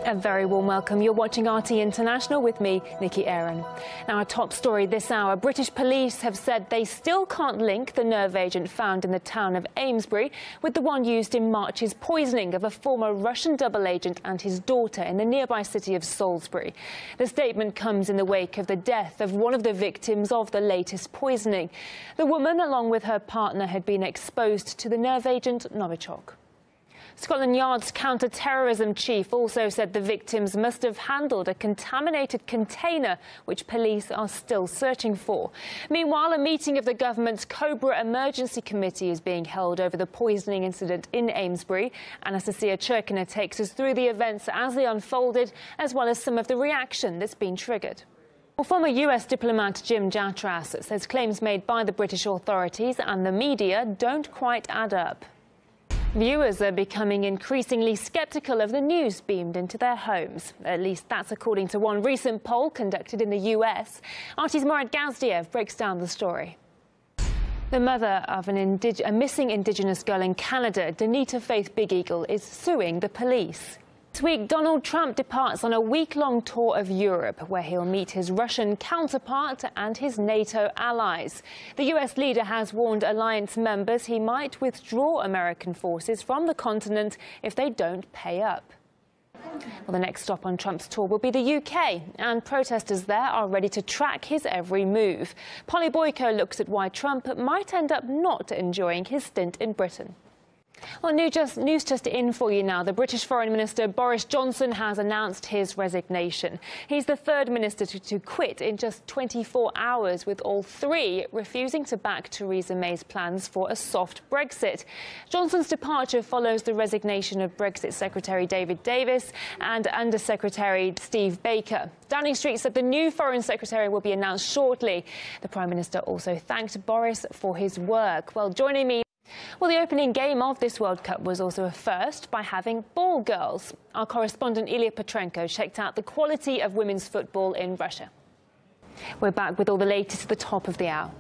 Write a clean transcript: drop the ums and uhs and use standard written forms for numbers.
A very warm welcome. You're watching RT International with me, Nikki Aaron. Now, our top story this hour. British police have said they still can't link the nerve agent found in the town of Amesbury with the one used in March's poisoning of a former Russian double agent and his daughter in the nearby city of Salisbury. The statement comes in the wake of the death of one of the victims of the latest poisoning. The woman, along with her partner, had been exposed to the nerve agent Novichok. Scotland Yard's counter-terrorism chief also said the victims must have handled a contaminated container, which police are still searching for. Meanwhile, a meeting of the government's Cobra Emergency Committee is being held over the poisoning incident in Amesbury. Anastasia Churkina takes us through the events as they unfolded, as well as some of the reaction that's been triggered. Well, former US diplomat Jim Jatras says claims made by the British authorities and the media don't quite add up. Viewers are becoming increasingly sceptical of the news beamed into their homes. At least that's according to one recent poll conducted in the US. RT's Morad Gazdiev breaks down the story. The mother of a missing Indigenous girl in Canada, Danita Faith Big Eagle, is suing the police. This week, Donald Trump departs on a week-long tour of Europe, where he'll meet his Russian counterpart and his NATO allies. The US leader has warned alliance members he might withdraw American forces from the continent if they don't pay up. Well, the next stop on Trump's tour will be the UK, and protesters there are ready to track his every move. Polly Boyko looks at why Trump might end up not enjoying his stint in Britain. Well, news just in for you now. The British Foreign Minister Boris Johnson has announced his resignation. He's the third minister to quit in just 24 hours, with all three refusing to back Theresa May's plans for a soft Brexit. Johnson's departure follows the resignation of Brexit Secretary David Davis and Under Secretary Steve Baker. Downing Street said the new Foreign Secretary will be announced shortly. The Prime Minister also thanked Boris for his work. Well, joining me. Well, the opening game of this World Cup was also a first by having ball girls. Our correspondent Ilya Petrenko checked out the quality of women's football in Russia. We're back with all the latest at the top of the hour.